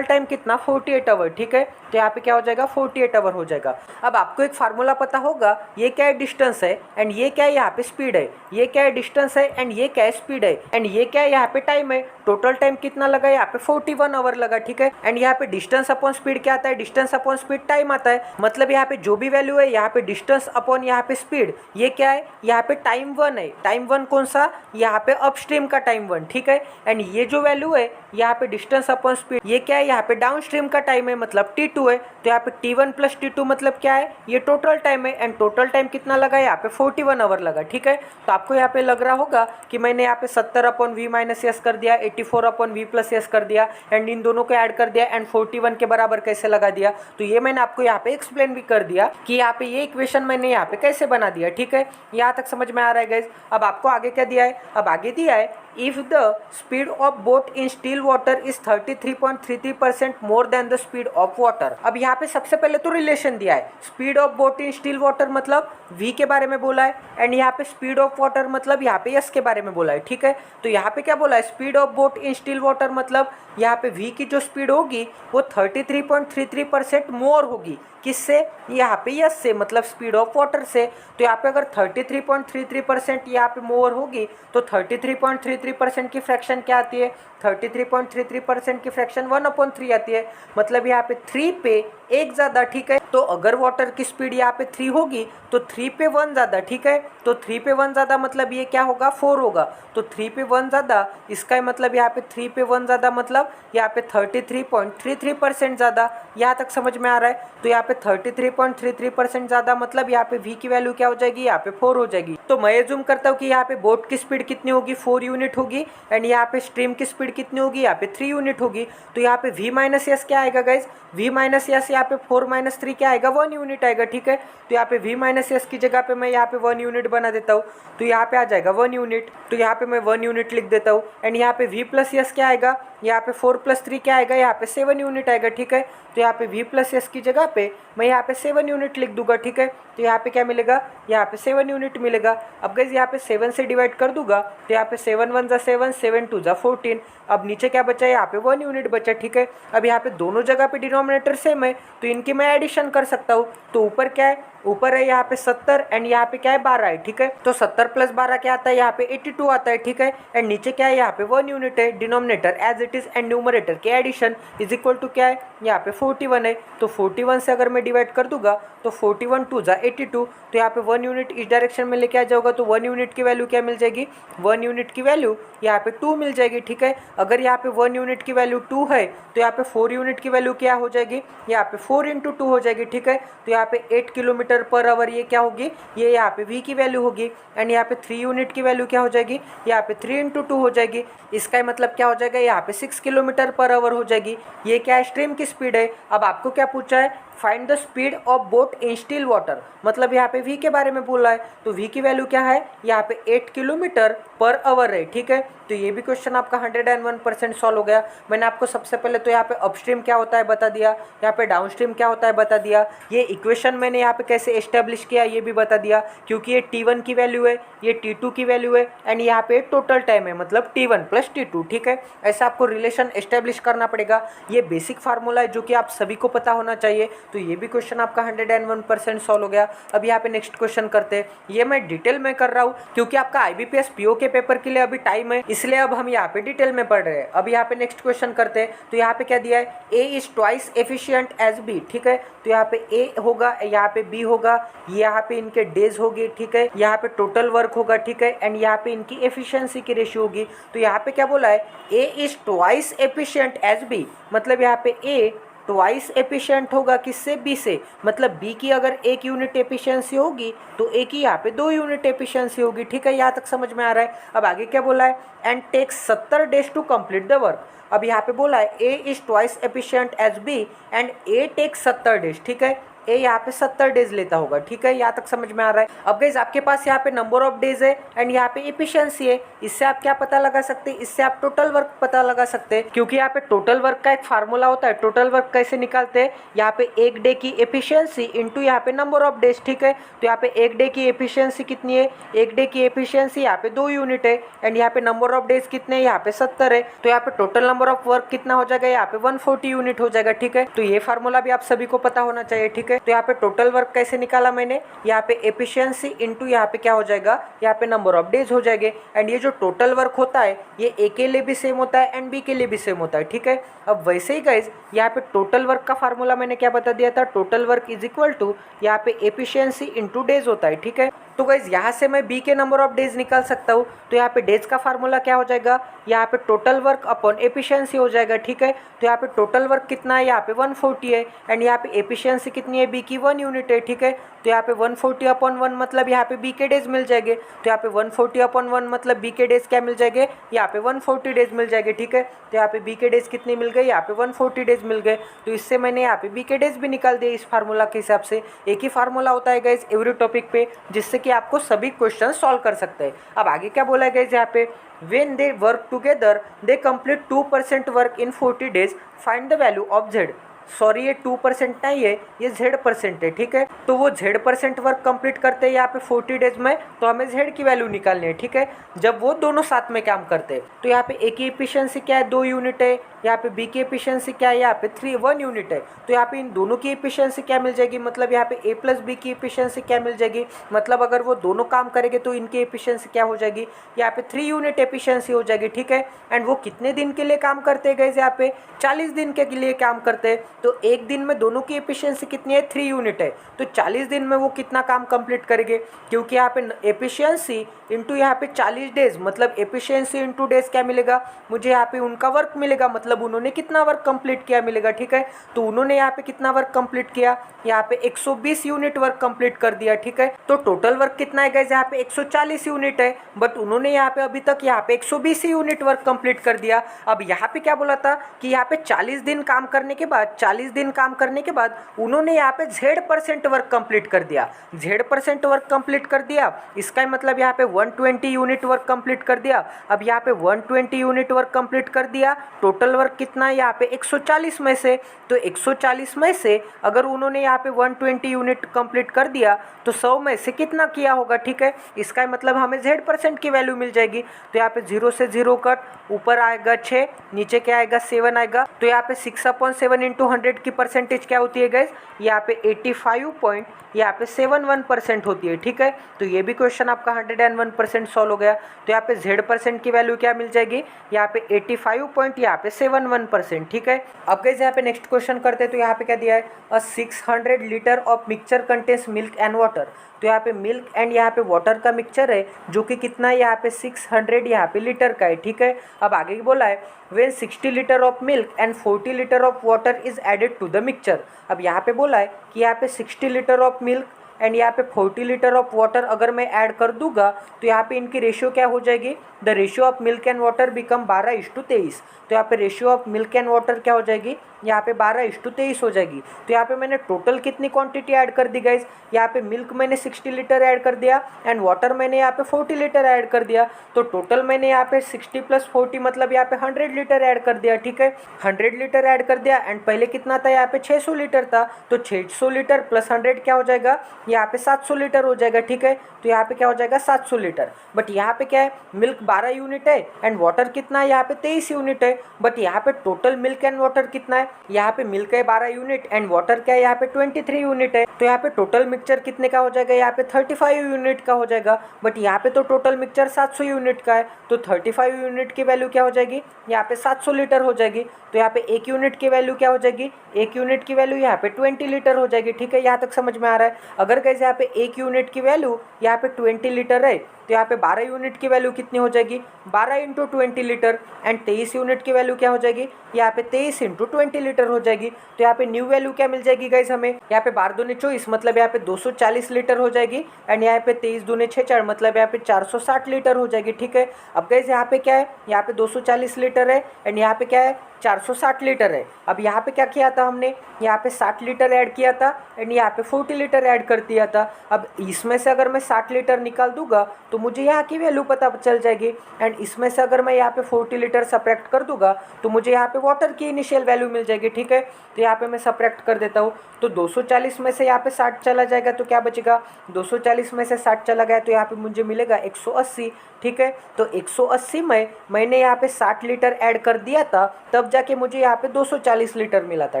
टाइम कितना 48 आवर, ठीक है। तो यहाँ पे क्या हो जाएगा, 48 आवर हो जाएगा। अब आपको एक फार्मूला पता होगा, ये क्या है डिस्टेंस है एंड ये क्या है यहाँ पे स्पीड है, ये क्या है डिस्टेंस है एंड ये क्या है स्पीड है एंड ये क्या है यहाँ पे टाइम है। टोटल टाइम कितना लगा, यहाँ पे 41 आवर लगा, ठीक है। एंड यहाँ पे डिस्टेंस अपॉन स्पीड क्या आता है, डिस्टेंस अपॉन स्पीड टाइम आता है, मतलब यहाँ पे जो भी वैल्यू है यहाँ पे डिस्टेंस अपॉन यहाँ पे स्पीड, ये क्या है, यहाँ पे टाइम 1 है। टाइम 1 कौन सा, यहाँ पे अपस्ट्रीम का टाइम 1, ठीक है। एंड ये जो वैल्यू है यहाँ पे डिस्टेंस अपॉन स्पीड, ये क्या है, यहाँ पे डाउन स्ट्रीम का टाइम है मतलब t2 है। तो यहाँ पे t1 प्लस t2 मतलब क्या है, ये टोटल टाइम है एंड टोटल टाइम कितना लगा, यहाँ पे 41 आवर लगा, ठीक है। तो आपको यहाँ पे लग रहा होगा कि मैंने यहाँ पे 70 अपॉन v माइनस यस कर दिया, 84 अपॉन v प्लस यस कर दिया एंड इन दोनों को ऐड कर दिया एंड 41 के बराबर कैसे लगा दिया। तो ये मैंने आपको यहाँ पे एक्सप्लेन भी कर दिया कि यहाँ पे ये इक्वेशन मैंने यहाँ पे कैसे बना दिया, ठीक है। यहाँ तक समझ में आ रहा है गाइज। अब आपको आगे क्या दिया है, अब आगे दिया है if the speed of boat in still water is 33.33% more than the speed of water। अब यहाँ पे सबसे पहले तो रिलेशन दिया है, speed of boat in still water मतलब v के बारे में बोला है एंड यहाँ पे स्पीड ऑफ वाटर मतलब यहाँ पे s के बारे में बोला है, ठीक है। तो यहाँ पे क्या बोला है, speed of boat in still water मतलब यहाँ पे v की जो स्पीड होगी वो 33.33% मोर होगी, किससे, यहाँ पे यस से, मतलब स्पीड ऑफ वाटर से। तो यहाँ पे अगर 33.33% यहाँ पे मोर होगी तो 33.33% की फ्रैक्शन क्या आती है, 33.33% की फ्रैक्शन 1/3 आती है, मतलब यहाँ पे 3 पे 1 ज़्यादा, ठीक है। तो अगर वाटर की स्पीड यहाँ पे 3 होगी तो 3 पे 1 ज़्यादा, ठीक है। तो 3 पे 1 ज़्यादा मतलब ये क्या होगा, 4 होगा। तो 3 पे 1 ज़्यादा, इसका मतलब यहाँ पे 3 पे 1 ज़्यादा मतलब यहाँ पे 33.33% ज़्यादा। यहाँ तक समझ में आ रहा है। तो यहाँ पे 33.33% ज़्यादा मतलब यहाँ पे v की वैल्यू क्या हो जाएगी, यहाँ पे 4 हो जाएगी। तो मैं एज्यूम करता हूँ कि यहाँ पे बोट की स्पीड कितनी होगी, 4 यूनिट होगी एंड यहाँ पे स्ट्रीम की स्पीड कितनी होगी, यहाँ पे 3 यूनिट होगी। तो यहाँ पे v माइनस यस क्या आएगा गाइज, v माइनस यस यहाँ पे 4 माइनस 3 क्या आएगा, 1 यूनिट आएगा, ठीक है। तो यहाँ पे v माइनस यस की जगह पे मैं यहाँ पे 1 यूनिट बना देता हूँ, तो यहाँ पे आ जाएगा 1 यूनिट। तो यहाँ पे मैं 1 यूनिट लिख देता हूँ एंड यहाँ पे v प्लस यस क्या आएगा, यहाँ पे 4 प्लस 3 क्या आएगा, यहाँ पे 7 यूनिट आएगा, ठीक है। तो यहाँ पे v प्लस यस की जगह पे मैं यहाँ पे 7 यूनिट लिख दूंगा, ठीक है। तो यहाँ पे क्या मिलेगा, यहाँ पे 7 यूनिट मिलेगा। अब गाइस यहाँ पे 7 से डिवाइड कर दूंगा तो यहाँ पे 7 1 जा 7, 7 2 जा 14। अब नीचे क्या बचा है, यहाँ पे 1 यूनिट बचा, ठीक है। अब यहाँ पे दोनों जगह पे डिनोमिनेटर सेम है तो इनकी मैं एडिशन कर सकता हूँ। तो ऊपर क्या है, ऊपर है यहाँ पे 70 एंड यहाँ पे क्या है 12 है, ठीक है। तो 70 प्लस 12 क्या आता है, यहाँ पे 82 आता है, ठीक है। एंड नीचे क्या है, यहाँ पे 1 यूनिट है, denominator as it is and numerator के एडिशन इज इक्वल टू क्या है, यहाँ पे 41 है। तो 41 से अगर मैं डिवाइड कर दूंगा तो 41 2 जा 82, तो यहाँ पे 1 यूनिट इस डायरेक्शन में लेके आ जाओगा तो 1 यूनिट की वैल्यू क्या मिल जाएगी, 1 यूनिट की वैल्यू यहाँ पे 2 मिल जाएगी, ठीक है। अगर यहाँ पे 1 यूनिट की वैल्यू 2 है तो यहाँ पे 4 यूनिट की वैल्यू क्या हो जाएगी, यहाँ पे 4 × 2 हो जाएगी, ठीक है। तो यहाँ पे 8 किलोमीटर पर आवर ये क्या होगी, ये यहाँ पे v की वैल्यू होगी एंड यहाँ पे 3 यूनिट की वैल्यू क्या हो जाएगी, यहाँ पे 3 × 2 हो जाएगी। इसका मतलब क्या हो जाएगा, यहाँ पे 6 किलोमीटर पर आवर हो जाएगी। ये क्या है, स्ट्रीम की स्पीड है। अब आपको क्या पूछा है, find the speed of boat in still water, मतलब यहाँ पे v के बारे में बोला है। तो v की वैल्यू क्या है, यहाँ पे 8 किलोमीटर पर आवर है, ठीक है। तो ये भी क्वेश्चन आपका 101% सॉल्व हो गया। मैंने आपको सबसे पहले तो यहाँ पे अपस्ट्रीम क्या होता है बता दिया, यहाँ पे डाउनस्ट्रीम क्या होता है बता दिया, ये इक्वेशन मैंने यहाँ पे कैसे एस्टेब्लिश किया ये भी बता दिया, क्योंकि ये t1 की वैल्यू है, ये t2 की वैल्यू है एंड यहाँ पे टोटल टाइम है मतलब t1 प्लस t2, ठीक है। ऐसा आपको रिलेशन एस्टेब्लिश करना पड़ेगा। ये बेसिक फार्मूला है जो कि आप सभी को पता होना चाहिए। तो ये भी क्वेश्चन आपका 101% सॉल्व हो गया। अब यहाँ पे नेक्स्ट क्वेश्चन करते हैं। ये मैं डिटेल में कर रहा हूँ क्योंकि आपका आईबीपीएस पीओ के पेपर के लिए अभी टाइम है, इसलिए अब हम यहाँ पे डिटेल में पढ़ रहे हैं। अब यहाँ पे नेक्स्ट क्वेश्चन करते हैं। तो यहाँ पे क्या दिया है, A is twice efficient as B. ठीक है, तो यहाँ पे ए होगा, यहाँ पे बी होगा, यहाँ पे इनके डेज होगी। ठीक है, यहाँ पे टोटल वर्क होगा। ठीक है, एंड यहाँ पे इनकी एफिशिएंसी की रेशियो होगी। तो यहाँ पे क्या बोला है, A is twice efficient as B, मतलब यहाँ पे ए ट्वाइस एफिशिएंट होगा किससे, बी से। मतलब बी की अगर 1 यूनिट एफिशिएंसी होगी तो ए की यहाँ पे 2 यूनिट एफिशिएंसी होगी। ठीक है, यहाँ तक समझ में आ रहा है। अब आगे क्या बोला है, and takes 70 days to complete the work. अब यहाँ पे बोला है A is twice efficient as B and A takes 70 days. ठीक है, ए यहाँ पे 70 डेज लेता होगा। ठीक है, यहाँ तक समझ में आ रहा है। अब गाइस आपके पास यहाँ पे नंबर ऑफ डेज है एंड यहाँ पे एफिशिएंसी है। इससे आप क्या पता लगा सकते हैं, इससे आप टोटल वर्क पता लगा सकते हैं, क्योंकि यहाँ पे टोटल वर्क का एक फार्मूला होता है। टोटल वर्क कैसे निकालते हैं, यहाँ पे एक डे की एफिशिएंसी इंटू यहाँ पे नंबर ऑफ डेज। ठीक है, तो यहाँ पे एक डे की एफिशिएंसी कितनी है, एक डे की एफिशिएंसी यहाँ पे 2 यूनिट है एंड यहाँ पे नंबर ऑफ डेज कितने हैं, यहाँ पे 70 है। तो यहाँ पे टोटल नंबर ऑफ वर्क कितना हो जाएगा, यहाँ पे 140 यूनिट हो जाएगा। ठीक है, तो ये फार्मूला भी आप सभी को पता होना चाहिए। ठीक है, तो यहाँ पे टोटल वर्क कैसे निकाला मैंने, यहाँ पे एफिशिएंसी इनटू यहाँ पे क्या हो जाएगा, यहाँ पे नंबर ऑफ डेज हो जाएंगे। एंड ये जो टोटल वर्क होता है ये ए के लिए भी सेम होता है एंड बी के लिए भी सेम होता है। ठीक है, अब वैसे ही गाइज यहाँ पे टोटल वर्क का फार्मूला मैंने क्या बता दिया था, total work is equal to यहाँ पे एफिशिएंसी इनटू डेज होता है। ठीक है, तो गाइज यहाँ से मैं बी के नंबर ऑफ डेज निकाल सकता हूँ। तो यहाँ पे डेज का फार्मूला क्या हो जाएगा, यहाँ पे टोटल वर्क अपॉन एफिशिएंसी हो जाएगा। ठीक है, तो यहाँ पे टोटल वर्क कितना है, यहाँ पे 140 है एंड यहाँ पे एफिशिएंसी कितनी है, बी की 1 यूनिट है। ठीक है, तो यहाँ पे 140 अपॉन 1 मतलब यहाँ पे बी के डेज मिल जाएंगे। तो यहाँ पे 140 अपॉन 1 मतलब बी के डेज क्या मिल जाएंगे, यहाँ पे 140 डेज मिल जाएंगे। ठीक है, तो यहाँ पे बी के डेज कितने मिल गए, यहाँ पे 140 डेज मिल गए। तो इससे मैंने यहाँ पे बी के डेज भी निकाल दिए इस फार्मूला के हिसाब से। एक ही फार्मूला होता है गाइज एवरी टॉपिक पे, जिससे कि आपको सभी क्वेश्चन सॉल्व कर सकते हैं। अब आगे क्या बोला है गाइज यहाँ पे, when they work together they complete 2% work in 40 days, find the value of z। Sorry ये 2% नहीं है, ये z% है। ठीक है, तो वो z% वर्क कंप्लीट करते हैं यहाँ पे 40 डेज में, तो हमें z की वैल्यू निकालनी है। ठीक है, जब वो दोनों साथ में काम करते हैं। तो यहाँ पे ए की एफिशिएंसी क्या है, 2 यूनिट है, यहाँ पे बी की एफिशिएंसी क्या है, यहाँ पे 1 यूनिट है। तो यहाँ पे इन दोनों की एफिशिएंसी क्या मिल जाएगी, मतलब यहाँ पे ए प्लस बी की एफिशिएंसी क्या मिल जाएगी, मतलब अगर वो दोनों काम करेंगे तो इनकी एफिशिएंसी क्या हो जाएगी, यहाँ पे 3 यूनिट एफिशिएंसी हो जाएगी। ठीक है, एंड वो कितने दिन के लिए काम करते हैं गाइस, यहाँ पे 40 दिन के लिए काम करते हैं। तो एक दिन में दोनों की एफिशिएंसी कितनी है, 3 यूनिट है। तो 40 दिन में वो कितना काम कंप्लीट करेंगे, क्योंकि यहाँ पे एफिशिएंसी इंटू यहाँ पे 40 डेज, मतलब एफिशिएंसी इंटू डेज क्या मिलेगा, मुझे यहाँ पे उनका वर्क मिलेगा, मतलब उन्होंने कितना वर्क कंप्लीट किया मिलेगा। ठीक है, तो उन्होंने यहाँ पे कितना वर्क कंप्लीट किया, यहाँ पे 120 यूनिट वर्क कंप्लीट कर दिया। ठीक है, तो टोटल वर्क कितना है गाइस, यहाँ पे 140 यूनिट है, बट उन्होंने यहाँ पे अभी तक यहाँ पे 120 यूनिट वर्क कंप्लीट कर दिया। अब यहाँ पे क्या बोला था कि यहाँ पे 40 दिन काम करने के बाद, 40 दिन काम करने के बाद उन्होंने यहाँ पे z% वर्क कंप्लीट कर दिया। z% वर्क कंप्लीट कर दिया, इसका मतलब यहाँ पे 120 यूनिट वर्क कंप्लीट कर दिया। अब यहाँ पे 120 यूनिट वर्क कंप्लीट कर दिया, टोटल वर्क कितना है यहाँ पे 140 में से, तो 140 में से अगर उन्होंने यहाँ पे 120 यूनिट कंप्लीट कर दिया तो 100 में से कितना किया होगा। ठीक है, इसका मतलब हमें z% की वैल्यू मिल जाएगी। तो यहाँ पे 0 से 0 कट, ऊपर आएगा 6, नीचे क्या आएगा 7 आएगा। तो यहाँ पे 6/7 इंटू 100 की परसेंटेज क्या होती है गाइज, यहाँ पे 85.71% होती है। ठीक है, तो ये भी क्वेश्चन आपका 101% सॉल्व हो गया। तो यहाँ पे z% की वैल्यू क्या मिल जाएगी, यहाँ पे 85.71%। ठीक है, अब गाइज यहाँ पे नेक्स्ट क्वेश्चन करते हैं। तो यहाँ पे क्या दिया है, 600 litre of mixture contains milk and water. तो यहाँ पे मिल्क एंड यहाँ पे वाटर का मिक्सचर है, जो कि कितना है, यहाँ पे 600 यहाँ पे लीटर का है। ठीक है, अब आगे बोला है when 60 litre of milk and 40 litre of water is added to the mixture. अब यहाँ पे बोला है कि यहाँ पे 60 लीटर ऑफ मिल्क एंड यहाँ पे 40 लीटर ऑफ वाटर अगर मैं ऐड कर दूंगा तो यहाँ पे इनकी रेशियो क्या हो जाएगी, the ratio of milk and water become 12:23। तो यहाँ पे ratio of milk and water क्या हो जाएगी, यहाँ पे 12:23 हो जाएगी। तो यहाँ पे मैंने टोटल कितनी क्वांटिटी ऐड कर दी गाइज, यहाँ पे मिल्क मैंने 60 लीटर ऐड कर दिया एंड वाटर मैंने यहाँ पे 40 लीटर ऐड कर दिया। तो टोटल मैंने यहाँ पे 60 + 40 मतलब यहाँ पे 100 लीटर ऐड कर दिया। ठीक है, 100 लीटर ऐड कर दिया एंड पहले कितना था, यहाँ पे 600 लीटर था। तो 600 लीटर + 100 क्या हो जाएगा, यहाँ पे 700 लीटर हो जाएगा, ठीक है। तो यहाँ पे क्या हो जाएगा 700 लीटर। बट यहाँ पे क्या है, मिल्क 12 यूनिट है एंड वाटर कितना है, यहाँ पे 23 यूनिट है। बट यहाँ पे टोटल मिल्क एंड वाटर कितना है, यहाँ पे मिल्क है 12 यूनिट एंड वाटर क्या है, यहाँ पे 23 यूनिट है। तो यहाँ पे टोटल मिक्सचर कितने का हो जाएगा, यहाँ पे 35 यूनिट का हो जाएगा। बट यहाँ पे तो टोटल मिक्सचर 700 यूनिट का है, तो 35 यूनिट की वैल्यू क्या हो जाएगी, यहाँ पे 700 लीटर हो जाएगी। तो यहाँ पे 1 यूनिट की वैल्यू क्या हो जाएगी, 1 यूनिट की वैल्यू यहाँ पे 20 लीटर हो जाएगी, ठीक है। यहाँ तक समझ में आ रहा है। अगर कैसे यहाँ पे 1 यूनिट की वैल्यू यहाँ पे 20 लीटर है, तो यहाँ पे 12 यूनिट की वैल्यू कितनी हो जाएगी, 12 इंटू 20 लीटर एंड 23 यूनिट की वैल्यू क्या हो जाएगी, यहाँ पे 23 इंटू 20 लीटर हो जाएगी। तो यहाँ पे न्यू वैल्यू क्या मिल जाएगी गाइज हमें, यहाँ पे 12 दूनी 24 मतलब यहाँ पे 240 लीटर हो जाएगी एंड यहाँ पे 23 दूनी 6 मतलब यहाँ पे 460 लीटर हो जाएगी, ठीक है। अब गाइज यहाँ पे क्या है, यहाँ पे 240 लीटर है एंड यहाँ पे क्या है 460 लीटर है। अब यहाँ पे क्या किया था हमने, यहाँ पे 60 लीटर ऐड किया था एंड यहाँ पे 40 लीटर ऐड कर दिया था। अब इसमें से अगर मैं 60 लीटर निकाल दूंगा तो मुझे यहाँ की वैल्यू पता चल जाएगी एंड इसमें से अगर मैं यहाँ पे 40 लीटर सब्ट्रैक्ट कर दूंगा तो मुझे यहाँ पे वाटर की इनिशियल वैल्यू मिल जाएगी, ठीक है। तो यहाँ पे मैं सब्ट्रैक्ट कर देता हूँ। तो 240 में से यहाँ पे 60 चला जाएगा तो क्या बचेगा, 240 में से 60 चला गया तो यहाँ पे मुझे मिलेगा 180, ठीक है। तो 180 में मैंने यहाँ पे 60 लीटर ऐड कर दिया था, तब जाके मुझे यहाँ पे 240 लीटर मिला था,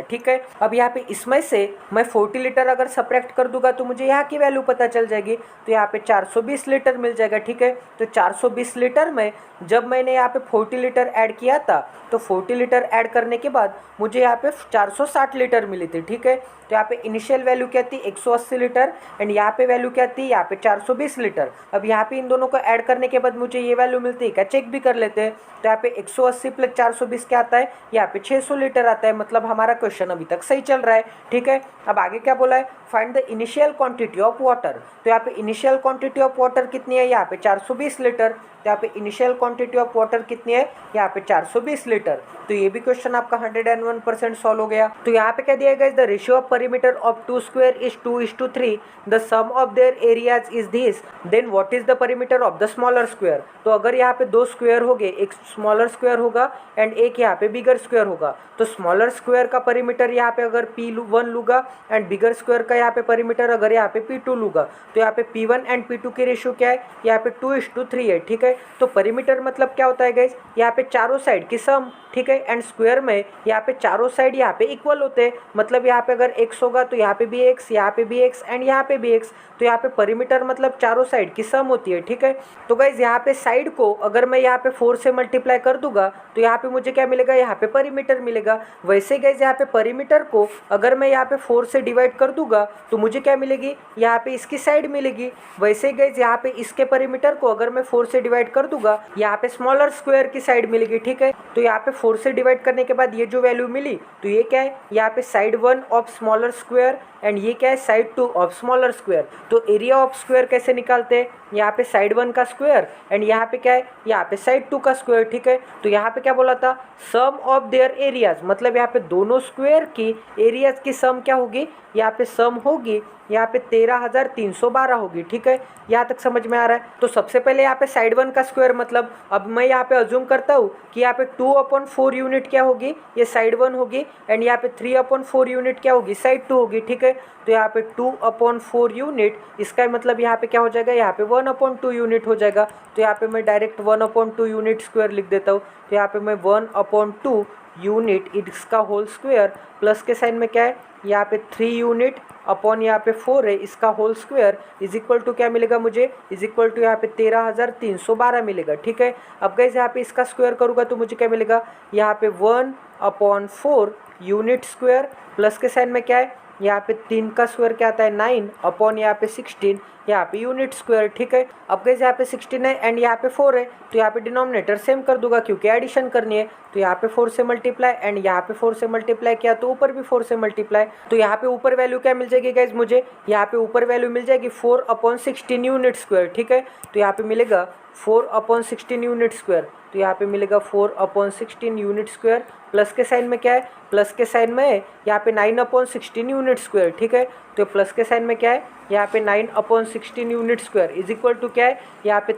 ठीक है। अब यहाँ पे इसमें से मैं 40 लीटर अगर सब्ट्रैक्ट कर दूंगा तो मुझे यहाँ की वैल्यू पता चल जाएगी। तो यहाँ पे 420 लीटर मिल जाएगा, ठीक है। तो 420 लीटर में जब मैंने यहाँ पे 40 लीटर ऐड किया था तो 40 लीटर ऐड करने के बाद मुझे यहाँ पे 460 लीटर मिली थी, ठीक है। तो यहाँ पे इनिशियल वैल्यू क्या थी 180 लीटर एंड यहाँ पे वैल्यू क्या थी, यहाँ पे 420 लीटर। अब यहाँ पे इन दोनों को ऐड करने के बाद मुझे ये वैल्यू मिलती है क्या, चेक भी कर लेते हैं। तो यहाँ पे 180 प्लस 420 क्या आता है, यहाँ पे 600 लीटर आता है। मतलब हमारा क्वेश्चन अभी तक सही चल रहा है, ठीक है। अब आगे क्या बोला है, find the initial quantity of water. तो यहाँ पे इनिशियल क्वांटिटी ऑफ वाटर कितनी है, यहाँ पे 420 लीटर। तो यहाँ पे इनिशियल क्वांटिटी ऑफ वाटर कितनी है, यहाँ पे 420 लीटर। तो ये भी क्वेश्चन आपका 101% सॉल्व हो गया। तो यहाँ पे क्या दिया गया, the ratio of perimeter of two square is 2:3, the sum of their areas is this, then what is the perimeter of the smaller square। तो अगर यहाँ पे 2 स्क्वायर हो गए, एक स्मॉलर स्क्वायर होगा एंड एक यहाँ पे बिगर स्क्वायर होगा, तो स्मॉलर स्क्वायर का परिमीटर यहाँ पे अगर P1 लूँगा एंड बिगर स्क्वायर का यहाँ पे परिमीटर अगर यहाँ पे P2 लूँगा, तो यहाँ पे P1 एंड P2 की रेशियो क्या है, यहाँ पे 2:3 है, ठीक है। तो परिमीटर मतलब क्या होता है गाइस, यहाँ पे चारों साइड की सम, ठीक है। एंड स्क्वायर में यहाँ पे चारों साइड यहाँ पे इक्वल होते हैं, मतलब यहाँ पे अगर x होगा तो यहाँ पे भी x, यहाँ पे भी x एंड यहाँ पे भी x। तो यहाँ पे परिमीटर मतलब चारों साइड की सम होती है, ठीक है। तो गाइज यहाँ पे साइड को अगर मैं यहाँ पे 4 से मल्टीप्लाई कर दूंगा तो यहाँ पे मुझे क्या मिलेगा, यहाँ पे परिमीटर मिलेगा। वैसे गाइज यहाँ पे परिमीटर को अगर मैं यहाँ पे 4 से डिवाइड कर दूंगा तो मुझे क्या मिलेगी, यहाँ पे इसकी साइड मिलेगी। वैसे गाइज यहाँ पे इसके परिमीटर को अगर मैं 4 से डिवाइड कर दूंगा, यहाँ पे स्मॉलर स्क्वायर की साइड मिलेगी, ठीक है। तो यहाँ पे 4 से डिवाइड करने के बाद ये जो वैल्यू मिली तो ये क्या है, यहाँ पे side 1 of smaller square and ये क्या है, साइड 2 ऑफ स्मॉलर स्क्वायर। तो एरिया ऑफ स्क्वायर कैसे निकालते हैं, यहाँ पे साइड 1 का स्क्वायर एंड यहाँ पे क्या है, यहाँ पे साइड 2 का स्क्वायर, ठीक है। तो यहाँ पे क्या बोला था, सम ऑफ देयर एरियाज, मतलब यहाँ पे दोनों स्क्वायर की एरियाज की सम क्या होगी, यहाँ पे सम होगी यहाँ पे 13,312 होगी, ठीक है। यहाँ तक समझ में आ रहा है। तो सबसे पहले यहाँ पे साइड 1 का स्क्वायर, मतलब अब मैं यहाँ पे अज्यूम करता हूँ कि यहाँ पे 2/4 यूनिट क्या होगी, ये साइड 1 होगी एंड यहाँ पे 3/4 यूनिट क्या होगी, साइड 2 होगी, ठीक है। तो यहाँ पे 2/4 यूनिट, इसका मतलब यहाँ पे क्या हो जाएगा, यहाँ पे 1/2 यूनिट हो जाएगा। तो यहाँ पे मैं डायरेक्ट 1/2 यूनिट स्क्वायर लिख देता हूँ। तो यहाँ पे मैं 1/2 यूनिट इसका होल स्क्वायर, प्लस के साइन में क्या है, यहाँ पे 3 यूनिट अपॉन यहाँ पे 4 है इसका whole square, is equal to क्या मिलेगा मुझे, इज इक्वल टू यहाँ पे 13,312 मिलेगा, ठीक है। अब गाइस यहाँ पे इसका स्क्वायर करूँगा तो मुझे क्या मिलेगा, यहाँ पे 1/4 यूनिट स्क्वायर, प्लस के साइन में क्या है, यहाँ पे 3 का स्क्वायर क्या आता है 9 अपॉन यहाँ पे 16, यहाँ पे यूनिट स्क्वायर, ठीक है। अब गाइस यहाँ पे 16 है एंड यहाँ पे 4 है, तो यहाँ पे डिनोमिनेटर सेम कर दूंगा क्योंकि एडिशन करनी है। तो यहाँ पे 4 से मल्टीप्लाई एंड यहाँ पे 4 से मल्टीप्लाई किया तो ऊपर भी 4 से मल्टीप्लाई। तो यहाँ पे ऊपर वैल्यू क्या मिल जाएगी गाइस मुझे, यहाँ पे ऊपर वैल्यू मिल जाएगी 4/16 यूनिट स्क्वायर, ठीक है। तो यहाँ पे मिलेगा 4/16 यूनिट स्क्वायर, तो यहाँ पे मिलेगा 4/16 यूनिट स्क्वायर, प्लस के साइन में क्या है, प्लस के साइन में है यहाँ पे 9/16 यूनिट स्क्वायर, ठीक है। तो प्लस के साइन में क्या है, यहाँ पे 9/16 unit square is equal to क्या है, यहाँ पे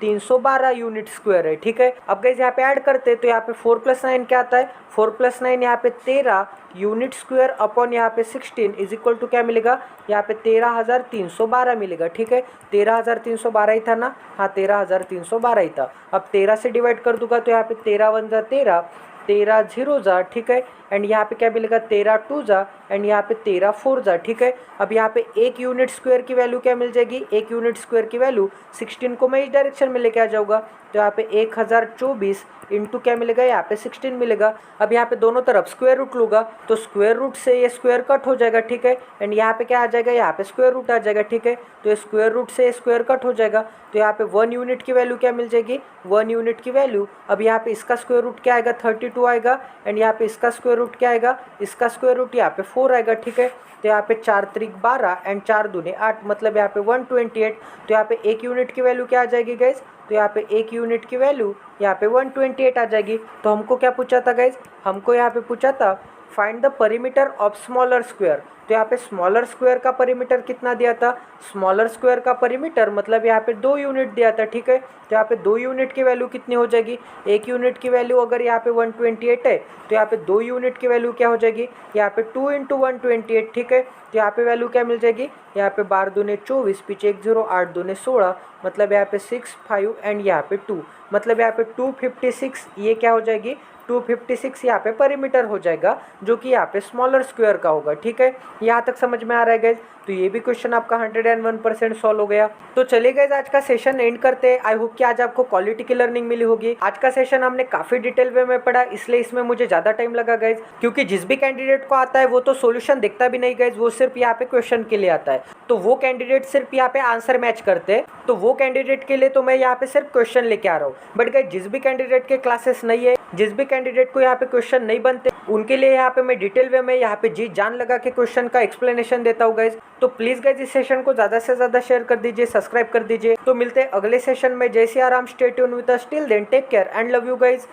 312 यूनिट स्क्वायर है। ठीक है, अब गाइस यहाँ पे ऐड करते हैं तो यहाँ पे 4 + 9 क्या आता है, 4 + 9 यहाँ पे 13 यूनिट स्क्वायर अपॉन यहाँ पे 16 इज इक्वल टू क्या मिलेगा, यहाँ पे 13,312 मिलेगा। ठीक है, 13,312 ही था ना, हाँ 13,312 ही था। अब 13 से डिवाइड कर दूंगा तो यहाँ पे 13 × 1 = 13, 13 0 जा। ठीक है, एंड यहाँ पे क्या मिलेगा, 13 2 जा, एंड यहाँ पे 13 4 जा। ठीक है, अब यहाँ पे 1 यूनिट स्क्वायर की वैल्यू क्या मिल जाएगी, 1 यूनिट स्क्वायर की वैल्यू 16 को मैं इस डायरेक्शन में लेके आ जाऊँगा तो यहाँ पे 1024 इंटू क्या मिलेगा, यहाँ पे 16 मिलेगा। अब यहाँ पे दोनों तरफ स्क्वायर रूट लूँगा तो स्क्वायर रूट से ये स्क्वायर कट हो जाएगा। ठीक है, एंड यहाँ पे क्या आ जाएगा, यहाँ पे स्क्वायर रूट आ जाएगा। ठीक है, तो ये स्क्वायर रूट से स्क्वायर कट हो जाएगा तो यहाँ पे 1 यूनिट की वैल्यू क्या मिल जाएगी, 1 यूनिट की वैल्यू। अब यहाँ पे इसका स्क्वायर रूट क्या आएगा, 32 आएगा, एंड यहाँ पे इसका स्क्वायर रूट क्या आएगा, इसका स्क्वायर रूट यहाँ पे 4 आएगा। ठीक है, तो यहाँ पे 4 त्रिक 12 एंड 4 दूने 8, मतलब यहाँ पे 128। तो यहाँ पे 1 यूनिट की वैल्यू क्या आ जाएगी गाइज, तो यहाँ पे 1 यूनिट की वैल्यू यहाँ पे 128 आ जाएगी। तो हमको क्या पूछा था गाइज, हमको यहाँ पे पूछा था find the परिमीटर of smaller square. तो यहाँ पे स्मॉलर स्क्वायर का परिमीटर कितना दिया था, स्मॉलर स्क्वायर का परिमीटर मतलब यहाँ पे 2 यूनिट दिया था। ठीक है, तो यहाँ पे 2 यूनिट की वैल्यू कितनी हो जाएगी, 1 यूनिट की वैल्यू अगर यहाँ पे 128 है तो यहाँ पे 2 यूनिट की वैल्यू क्या हो जाएगी, यहाँ पे 2 × 128। ठीक है, तो यहाँ पे वैल्यू क्या मिल जाएगी, यहाँ पे 12 दूने 24, पीछे 1 0, 8 दूने 16, मतलब यहाँ पे 6 5 एंड यहाँ पे 2, मतलब यहाँ पे 256, ये क्या हो जाएगी, 256 यहाँ पे परिमीटर हो जाएगा जो कि यहाँ पे स्मॉलर स्क्वायर का होगा। ठीक है, यहाँ तक समझ में आ रहा है गाइज। तो ये भी क्वेश्चन आपका 101% सॉल्व हो गया। तो चलिए गाइज आज का सेशन एंड करते हैं। आई होप कि आज आपको क्वालिटी की लर्निंग मिली होगी। आज का सेशन हमने काफी डिटेल वे में पढ़ा, इसलिए इसमें मुझे ज्यादा टाइम लगा गाइज, क्योंकि जिस भी कैंडिडेट को आता है वो तो सोल्यूशन देखता भी नहीं गाइज, वो सिर्फ यहाँ पे क्वेश्चन के लिए आता है। तो वो कैंडिडेट सिर्फ यहाँ पे आंसर मैच करते हैं, तो वो कैंडिडेट के लिए तो मैं यहाँ पे सिर्फ क्वेश्चन लेके आ रहा हूँ। बट गाइज जिस भी कैंडिडेट के क्लासेस नहीं है, जिस भी कैंडिडेट को यहाँ पे क्वेश्चन नहीं बनते, उनके लिए यहाँ पे मैं डिटेल वे में यहाँ पे जी जान लगा के क्वेश्चन का एक्सप्लेनेशन देता हूँ गाइज। तो प्लीज गाइज इस सेशन को ज्यादा से ज्यादा शेयर कर दीजिए, सब्सक्राइब कर दीजिए। तो मिलते हैं अगले सेशन में। जय Siya Ram, stay tune with us, till then take care and love you guys.